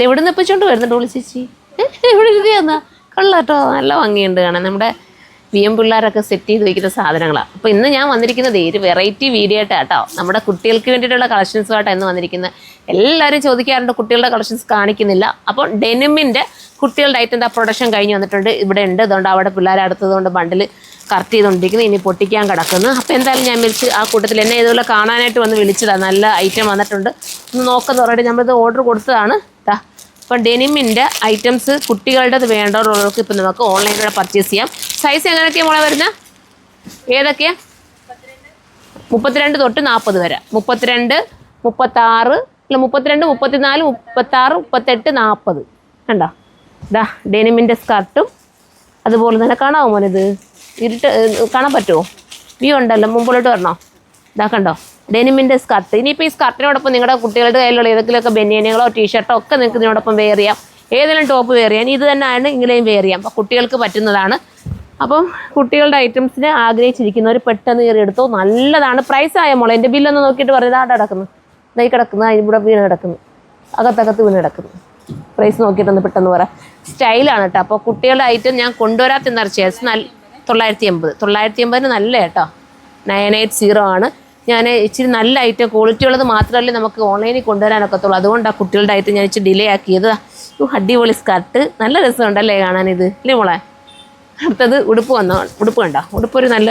എവിടെ നിന്ന് ഇപ്പിച്ചോണ്ട് വരുന്നുണ്ട് വിളിച്ചേച്ചി? എവിടെ ഇരുത്തിയാന്നാ? കൊള്ളാട്ടോ, നല്ല ഭംഗിയുണ്ട് കാണാൻ. നമ്മുടെ VM പിള്ളേരൊക്കെ സെറ്റ് ചെയ്ത് വയ്ക്കുന്ന സാധനങ്ങളാണ്. അപ്പോൾ ഇന്ന് ഞാൻ വന്നിരിക്കുന്നത് ഒരു വെറൈറ്റി വീഡിയോ ആയിട്ടാണ് കേട്ടോ. നമ്മുടെ കുട്ടികൾക്ക് വേണ്ടിയിട്ടുള്ള കളക്ഷൻസുമായിട്ടാണ് ഇന്ന് വന്നിരിക്കുന്നത്. എല്ലാവരും ചോദിക്കാറുണ്ട് കുട്ടികളുടെ കളക്ഷൻസ് കാണിക്കുന്നില്ല. അപ്പോൾ ഡെനിമിൻ്റെ കുട്ടികളുടെ ഐറ്റം പ്രൊഡക്ഷൻ കഴിഞ്ഞ് വന്നിട്ടുണ്ട്. ഇവിടെ ഉണ്ട്. അതുകൊണ്ട് അവിടെ പിള്ളേരെ അടുത്തതുകൊണ്ട് ബണ്ടിൽ കറക്റ്റ് ചെയ്തുകൊണ്ടിരിക്കുന്നു. ഇനി പൊട്ടിക്കാൻ കിടക്കുന്നു. അപ്പോൾ എന്തായാലും ഞാൻ വിളിച്ച് ആ കൂട്ടത്തിൽ എന്നെ ഇതുപോലെ കാണാനായിട്ട് വന്ന് വിളിച്ചതാണ്. നല്ല ഐറ്റം വന്നിട്ടുണ്ട്, ഒന്ന് നോക്കുന്ന പറഞ്ഞിട്ട് നമ്മളിത് ഓർഡർ കൊടുത്തതാണ്. അപ്പം ഡെനിമിൻ്റെ ഐറ്റംസ് കുട്ടികളുടേത് വേണ്ടവർക്ക് ഇപ്പം നമുക്ക് ഓൺലൈനിലൂടെ പർച്ചേസ് ചെയ്യാം. സൈസ് എങ്ങനെയൊക്കെയാണ് മോളെ വരുന്നത്? ഏതൊക്കെയാണ്? 32 തൊട്ട് 40 വരെ. 32, 36 അല്ല 32, 34, 36, 38, 40 കണ്ടോ? ഇതാ ഡെനിമിൻ്റെ സ്കർട്ടും അതുപോലെ തന്നെ കാണാമോ മോനിത്? ഇരുട്ട് കാണാൻ പറ്റുമോ? വ്യൂ ഉണ്ടല്ലോ, മുമ്പിലോട്ട് വരണോ? ഇതാ കണ്ടോ ഡെനിമിൻ്റെ സ്കർട്ട്. ഇനിയിപ്പോൾ ഈ സ്കർട്ടിനോടൊപ്പം നിങ്ങളുടെ കുട്ടികളുടെ കയ്യിലുള്ള ഏതെങ്കിലുമൊക്കെ ബനിയനുകളോ ടീഷർട്ടോ ഒക്കെ നിങ്ങൾക്ക് ഇതിനോടൊപ്പം വെയർ ചെയ്യാം. ഏതെങ്കിലും ടോപ്പ് വെയർ ചെയ്യാൻ ഇത് തന്നെയാണ് ഇങ്ങനെയും വെയർ ചെയ്യാം. അപ്പോൾ കുട്ടികൾക്ക് പറ്റുന്നതാണ്. അപ്പം കുട്ടികളുടെ ഐറ്റംസിനെ ആഗ്രഹിച്ചിരിക്കുന്നവർ പെട്ടെന്ന് കയറി എടുത്തോ. നല്ലതാണ്. പ്രൈസ് ആയ മോളെ എൻ്റെ ബില്ലൊന്ന് നോക്കിയിട്ട് പറയുന്നത് ആടെ കിടക്കുന്നു, ഇതായി കിടക്കുന്നു, ഇവിടെ വീണ് കിടക്കുന്നു, അകത്തകത്ത് വീണ് കിടക്കുന്നു. പ്രൈസ് നോക്കിയിട്ടൊന്ന് പെട്ടെന്ന് പറയാം. സ്റ്റൈലാണ് കേട്ടോ. അപ്പോൾ കുട്ടികളുടെ ഐറ്റം ഞാൻ കൊണ്ടുവരാത്തെന്ന് ചേർച്ച് 980. 980 നല്ല കേട്ടോ. 980 ആണ്. ഞാൻ ഇച്ചിരി നല്ല ഐറ്റം ക്വാളിറ്റി ഉള്ളത് മാത്രമല്ലേ നമുക്ക് ഓൺലൈനിൽ കൊണ്ടുവരാനൊക്കത്തുള്ളൂ. അതുകൊണ്ടാണ് കുട്ടികളുടെ ഐറ്റം ഞാൻ ഇച്ചിരി ഡിലേ ആക്കിയത്. അടിപൊളി സ്കർട്ട്, നല്ല രസമുണ്ടല്ലേ കാണാനിത്, അല്ലേ മോളെ? അടുത്തത് ഉടുപ്പ് വന്നോ. ഉടുപ്പ് കണ്ടോ? ഉടുപ്പ് ഒരു നല്ല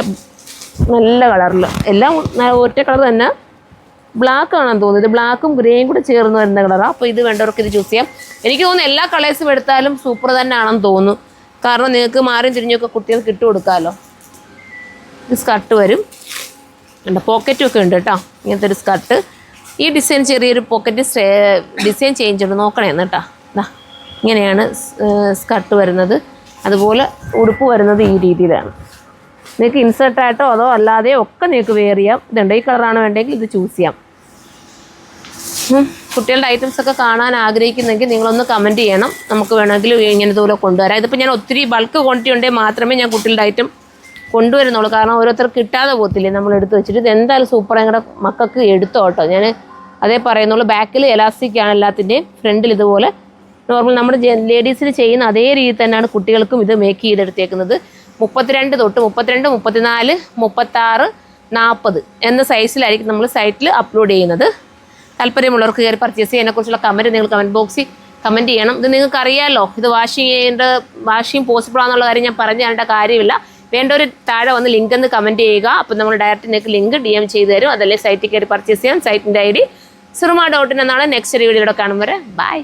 നല്ല കളറിൽ, എല്ലാം ഒറ്റ കളർ തന്നെ. ബ്ലാക്ക് ആണെന്ന് തോന്നുന്നു. ഇത് ബ്ലാക്കും ഗ്രേയും കൂടെ ചേർന്ന് വരുന്ന കളറാണ്. അപ്പോൾ ഇത് വേണ്ടവർക്ക് ഇത് ചൂസ് ചെയ്യാം. എനിക്ക് തോന്നുന്നു എല്ലാ കളേഴ്സും എടുത്താലും സൂപ്പർ തന്നെ ആണെന്ന് തോന്നുന്നു. കാരണം നിങ്ങൾക്ക് മാറിയും തിരിഞ്ഞൊക്കെ കുട്ടികൾക്ക് ഇട്ട് കൊടുക്കാമല്ലോ. ഇത് സ്കർട്ട് വരും. ഉണ്ട് പോക്കറ്റും ഒക്കെ ഉണ്ട് കേട്ടോ. ഇങ്ങനത്തെ ഒരു സ്കർട്ട്. ഈ ഡിസൈൻ ചെറിയൊരു പോക്കറ്റ് ഡിസൈൻ ചേഞ്ച് ഉണ്ട്, നോക്കണേന്ന് കേട്ടോ. ഇങ്ങനെയാണ് സ്കർട്ട് വരുന്നത്. അതുപോലെ ഉടുപ്പ് വരുന്നത് ഈ രീതിയിലാണ്. നിങ്ങൾക്ക് ഇൻസേർട്ടായിട്ടോ അതോ അല്ലാതെയോ ഒക്കെ നിങ്ങൾക്ക് വെയർ ചെയ്യാം. ഇതുണ്ട്, ഈ കളറാണ് വേണ്ടെങ്കിൽ ഇത് ചൂസ് ചെയ്യാം. കുട്ടികളുടെ ഐറ്റംസ് ഒക്കെ കാണാൻ ആഗ്രഹിക്കുന്നെങ്കിൽ നിങ്ങളൊന്ന് കമൻറ്റ് ചെയ്യണം. നമുക്ക് വേണമെങ്കിൽ ഇങ്ങനത്തെ പോലെ കൊണ്ടുവരാം. ഇതിപ്പോൾ ഞാൻ ഒത്തിരി ബൾക്ക് ക്വാണ്ടിറ്റി ഉണ്ടെങ്കിൽ മാത്രമേ ഞാൻ കുട്ടികളുടെ ഐറ്റം കൊണ്ടുവരുന്നുള്ളൂ. കാരണം ഓരോരുത്തർക്ക് കിട്ടാതെ പോകത്തില്ലേ നമ്മൾ എടുത്ത് വെച്ചിട്ട്. ഇത് എന്തായാലും സൂപ്പർ. ഞങ്ങളുടെ മക്കൾക്ക് എടുത്തോ കേട്ടോ. ഞാൻ അതേ പറയുന്നുള്ളൂ. ബാക്കിൽ എലാസ്റ്റിക്കാണ് എല്ലാത്തിൻ്റെയും. ഫ്രണ്ടിൽ ഇതുപോലെ നോർമൽ നമ്മൾ ലേഡീസിന് ചെയ്യുന്ന അതേ രീതിയിൽ തന്നെയാണ് കുട്ടികൾക്കും ഇത് മേക്ക് ചെയ്തെടുത്തേക്കുന്നത്. 32 തൊട്ട് 32, 34, 36, 40 എന്ന സൈസിലായിരിക്കും നമ്മൾ സൈറ്റിൽ അപ്ലോഡ് ചെയ്യുന്നത്. താല്പര്യമുള്ളവർക്ക് കയറി പർച്ചേസ് ചെയ്യുന്നതിനെക്കുറിച്ചുള്ള കമൻറ്റ് നിങ്ങൾ കമൻറ്റ് ബോക്സിൽ കമൻറ്റ് ചെയ്യണം. ഇത് നിങ്ങൾക്ക് അറിയാമല്ലോ, ഇത് വാഷിങ് പോസിബിൾ ആണെന്നുള്ള കാര്യം ഞാൻ പറഞ്ഞു തരേണ്ട കാര്യമില്ല. വേണ്ടൊരു താഴെ വന്ന് ലിങ്ക് എന്ന് കമൻറ്റ് ചെയ്യുക. അപ്പം നമ്മൾ ഡയറക്റ്റ് നിങ്ങൾക്ക് ലിങ്ക് DM ചെയ്ത് തരും. അതല്ലേ സൈറ്റിൽ കയറി പർച്ചേസ് ചെയ്യാൻ. സൈറ്റിൻ്റെ ID surma.in എന്നാണ്. നെക്സ്റ്റ് വീഡിയോയുടെ കാണും വരെ ബൈ.